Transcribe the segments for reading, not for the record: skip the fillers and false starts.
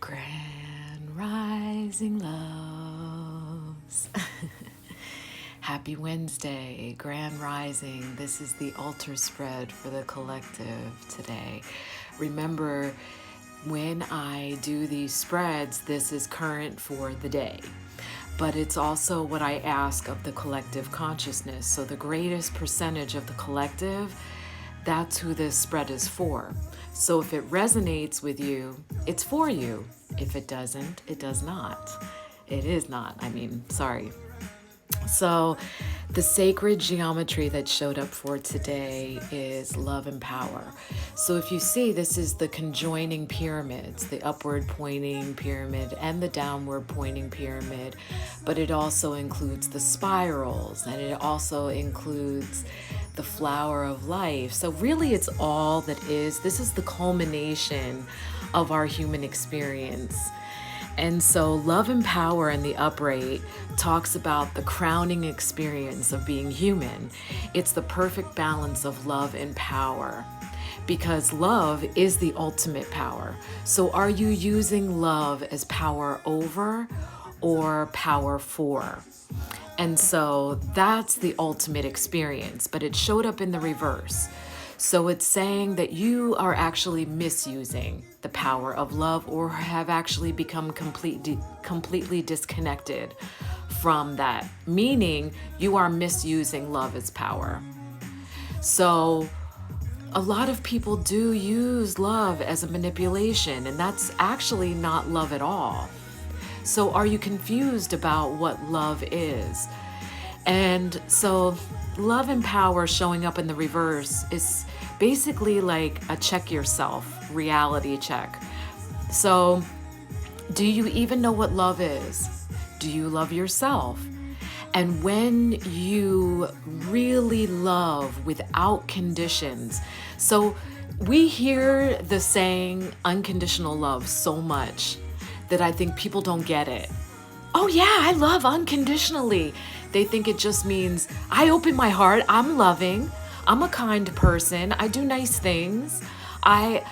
Grand Rising Loves. Happy Wednesday, Grand Rising. This is the altar spread for the collective today. Remember, when I do these spreads, this is current for the day. But it's also what I ask of the collective consciousness. So the greatest percentage of the collective, that's who this spread is for. So if it resonates with you, it's for you. If it doesn't, it does not. It is not. Sorry. So the sacred geometry that showed up for today is love and power. So if you see, this is the conjoining pyramids, the upward pointing pyramid and the downward pointing pyramid, but it also includes the spirals and it also includes the flower of life. So really it's all that is. This is the culmination of our human experience. And so love and power in the upright talks about the crowning experience of being human. It's the perfect balance of love and power, because love is the ultimate power. So are you using love as power over or power for? And so that's the ultimate experience, but it showed up in the reverse. So it's saying that you are actually misusing the power of love or have actually become completely disconnected from that, meaning you are misusing love as power. So a lot of people do use love as a manipulation, and that's actually not love at all. So are you confused about what love is? And so love and power showing up in the reverse is basically like a check yourself reality check. So do you even know what love is? Do you love yourself? And when you really love without conditions, so we hear the saying unconditional love so much that I think people don't get it. Oh yeah, I love unconditionally. They think it just means I open my heart, I'm loving, I'm a kind person, I do nice things, I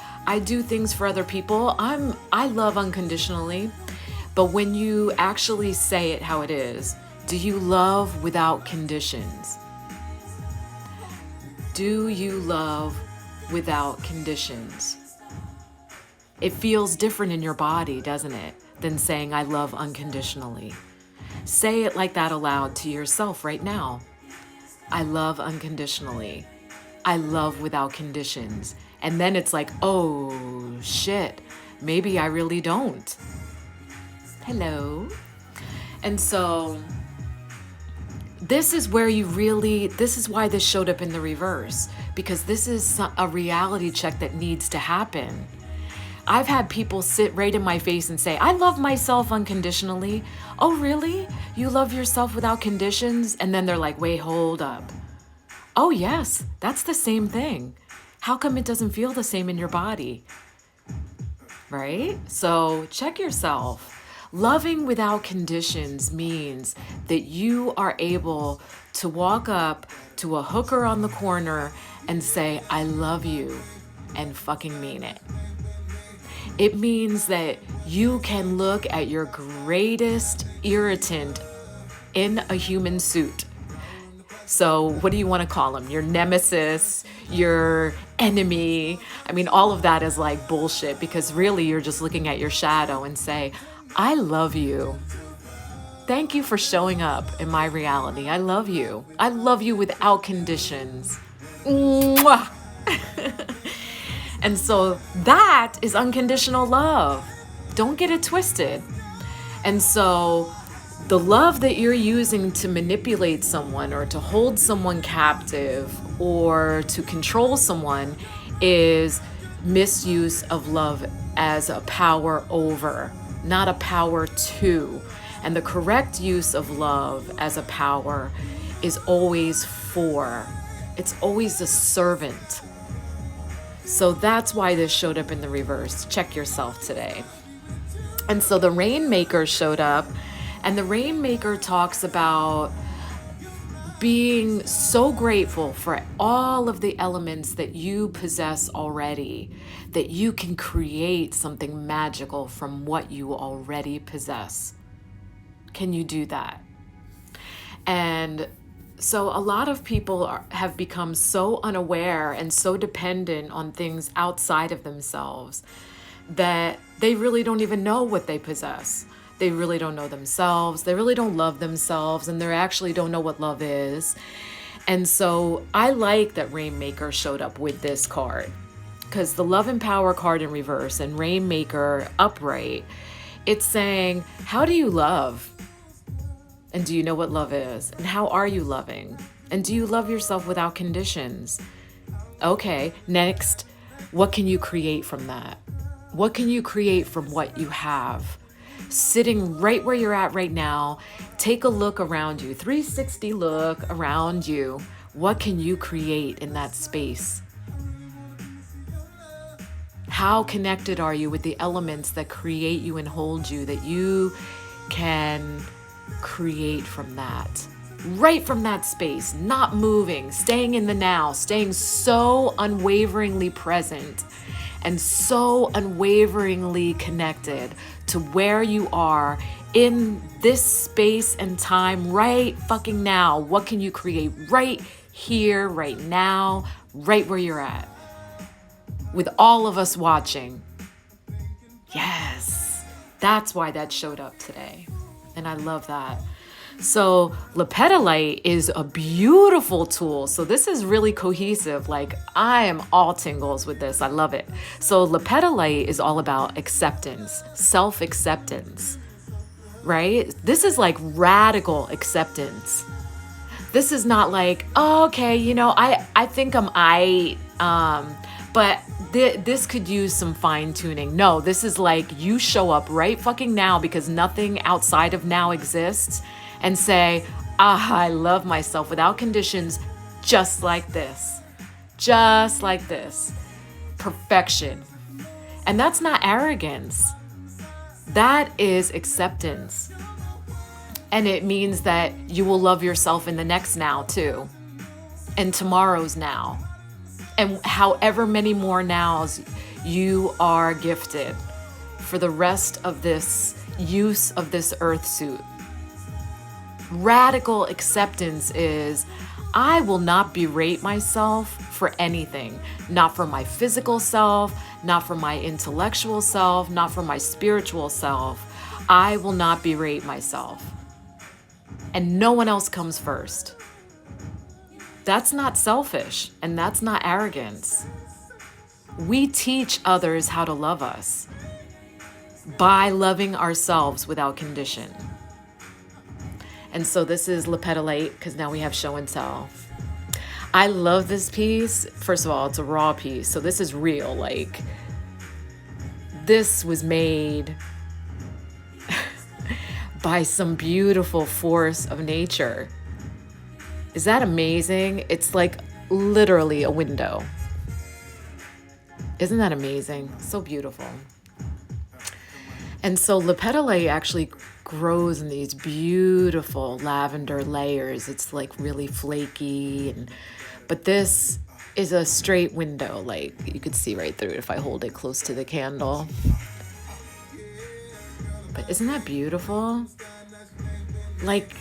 do things for other people, I love unconditionally. But when you actually say it how it is, do you love without conditions? Do you love without conditions? It feels different in your body, doesn't it, than saying I love unconditionally. Say it like that aloud to yourself right now. I love unconditionally. I love without conditions. And then it's like, oh shit, maybe I really don't. Hello. And so this is where this is why this showed up in the reverse, because this is a reality check that needs to happen. I've had people sit right in my face and say, I love myself unconditionally. Oh, really? You love yourself without conditions? And then they're like, wait, hold up. Oh, yes, that's the same thing. How come it doesn't feel the same in your body? Right? So check yourself. Loving without conditions means that you are able to walk up to a hooker on the corner and say, I love you, and fucking mean it. It means that you can look at your greatest irritant in a human suit. So what do you want to call him? Your nemesis, your enemy. All of that is like bullshit, because really you're just looking at your shadow and say, I love you. Thank you for showing up in my reality. I love you. I love you without conditions. Mwah! And so that is unconditional love. Don't get it twisted. And so the love that you're using to manipulate someone or to hold someone captive or to control someone is misuse of love as a power over, not a power to. And the correct use of love as a power is always for. It's always a servant. So that's why this showed up in the reverse. Check yourself today. And so the Rainmaker showed up, and the Rainmaker talks about being so grateful for all of the elements that you possess already, that you can create something magical from what you already possess. Can you do that? And so a lot of people have become so unaware and so dependent on things outside of themselves that they really don't even know what they possess. They really don't know themselves. They really don't love themselves, and they actually don't know what love is. And so I like that Rainmaker showed up with this card, because the Love and Power card in reverse and Rainmaker upright, it's saying, how do you love? And do you know what love is? And how are you loving? And do you love yourself without conditions? Okay, next, what can you create from that? What can you create from what you have? Sitting right where you're at right now, take a look around you, 360 look around you. What can you create in that space? How connected are you with the elements that create you and hold you, that you can create from that? Right from that space, not moving, staying in the now, staying so unwaveringly present and so unwaveringly connected to where you are in this space and time right fucking now. What can you create right here, right now, right where you're at? With all of us watching. Yes, that's why that showed up today. And I love that. So Lepidolite is a beautiful tool. So this is really cohesive. Like, I am all tingles with this. I love it. So Lepidolite is all about acceptance, self-acceptance, right? This is like radical acceptance. This is not like, oh, okay, you know, I think but this could use some fine tuning. No, this is like you show up right fucking now because nothing outside of now exists, and say, I love myself without conditions, just like this. Just like this. Perfection. And that's not arrogance. That is acceptance. And it means that you will love yourself in the next now too. And tomorrow's now. And however many more nows you are gifted for the rest of this use of this earth suit. Radical acceptance is, I will not berate myself for anything. Not for my physical self, not for my intellectual self, not for my spiritual self. I will not berate myself. And no one else comes first. That's not selfish, and that's not arrogance. We teach others how to love us by loving ourselves without condition. And so this is Lepidolite, because now we have show and tell. I love this piece. First of all, it's a raw piece, so this is real. Like, this was made by some beautiful force of nature. Is that amazing? It's like literally a window. Isn't that amazing? So beautiful. And so Lepidolite actually grows in these beautiful lavender layers. It's like really flaky, but this is a straight window. Like, you could see right through it if I hold it close to the candle. But isn't that beautiful? Like,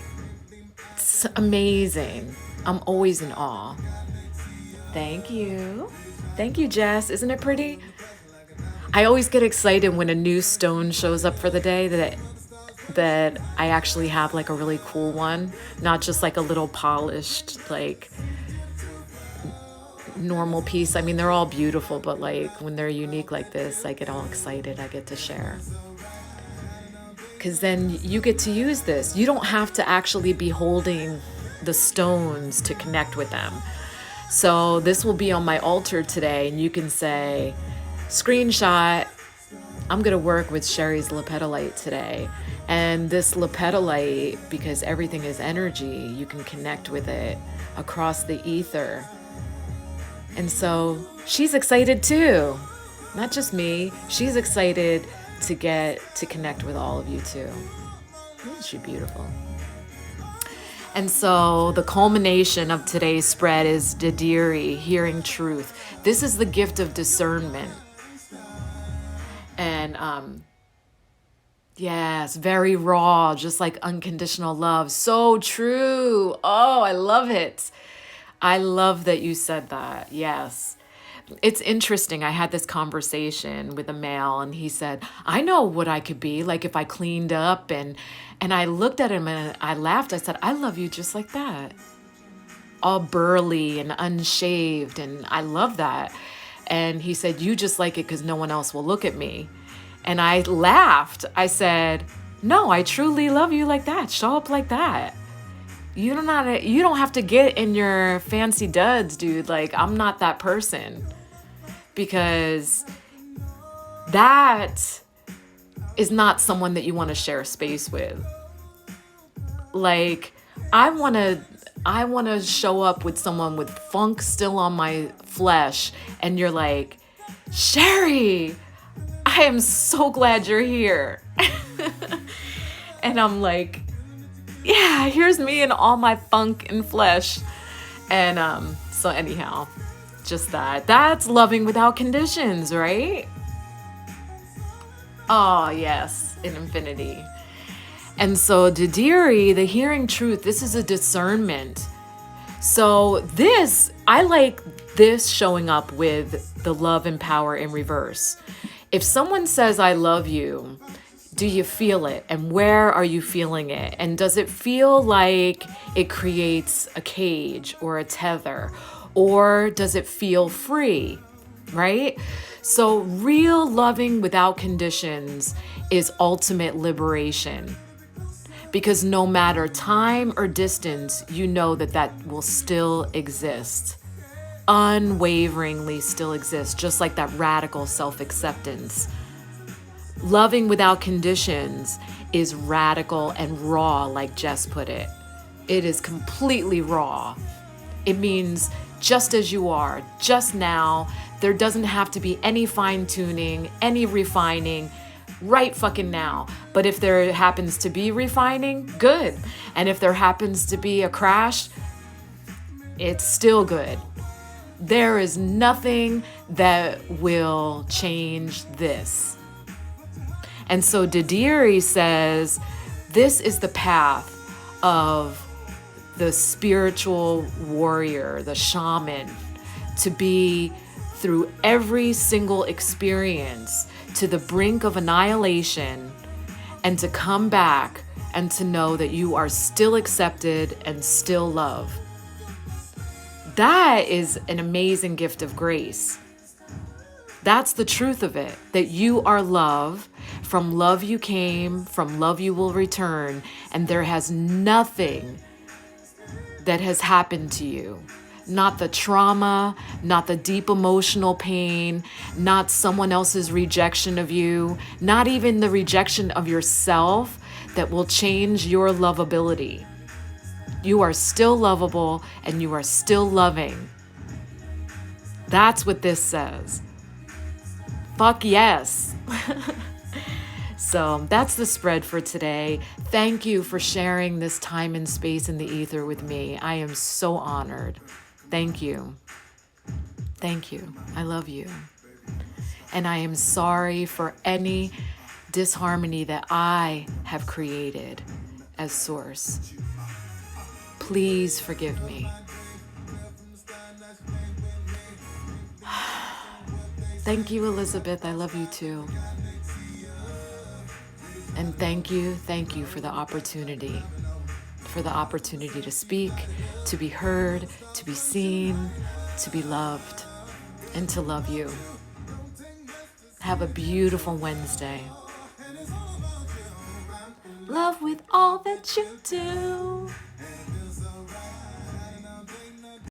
it's amazing. I'm always in awe. Thank you. Thank you, Jess. Isn't it pretty? I always get excited when a new stone shows up for the day that I actually have like a really cool one, not just like a little polished, like normal piece. I mean, they're all beautiful, but like when they're unique like this, I get all excited. I get to share. Because then you get to use this. You don't have to actually be holding the stones to connect with them. So this will be on my altar today, and you can say, screenshot, I'm going to work with Sherry's Lepidolite today. And this Lepidolite, because everything is energy, you can connect with it across the ether. And so she's excited too. Not just me. She's excited to get to connect with all of you too. Isn't she beautiful? And so the culmination of today's spread is Didiri, hearing truth. This is the gift of discernment. And yes, very raw, just like unconditional love. So true. Oh, I love it. I love that you said that. Yes. It's interesting. I had this conversation with a male and he said, I know what I could be like if I cleaned up, and I looked at him and I laughed. I said, I love you just like that. All burly and unshaved, and I love that. And he said, you just like it because no one else will look at me. And I laughed. I said, no, I truly love you like that. Show up like that. You don't have to get in your fancy duds, dude. Like, I'm not that person. Because that is not someone that you want to share space with. Like, I want to show up with someone with funk still on my flesh, and you're like, Sherry, I am so glad you're here. And I'm like, yeah, here's me and all my funk and flesh. And so anyhow, just that's loving without conditions, right? Oh yes, in infinity. And so Didiri, the hearing truth, this is a discernment. So I like this showing up with the love and power in reverse. If someone says, I love you, do you feel it? And where are you feeling it? And does it feel like it creates a cage or a tether? Or does it feel free, right? So real loving without conditions is ultimate liberation. Because no matter time or distance, you know that will still exist. Unwaveringly still exist, just like that radical self-acceptance. Loving without conditions is radical and raw, like Jess put it. It is completely raw. It means just as you are, just now. There doesn't have to be any fine-tuning, any refining, right fucking now. But if there happens to be refining, good. And if there happens to be a crash, it's still good. There is nothing that will change this. And so Didiri says, this is the path of the spiritual warrior, the shaman, to be through every single experience to the brink of annihilation, and to come back and to know that you are still accepted and still loved. That is an amazing gift of grace. That's the truth of it, that you are love. From love you came, from love you will return, and there has nothing that has happened to you. Not the trauma, not the deep emotional pain, not someone else's rejection of you, not even the rejection of yourself that will change your lovability. You are still lovable and you are still loving. That's what this says. Fuck yes. So that's the spread for today. Thank you for sharing this time and space in the ether with me. I am so honored. Thank you. Thank you. I love you. And I am sorry for any disharmony that I have created as source. Please forgive me. Thank you, Elizabeth. I love you too. And thank you for the opportunity. For the opportunity to speak, to be heard, to be seen, to be loved, and to love you. Have a beautiful Wednesday. Love with all that you do.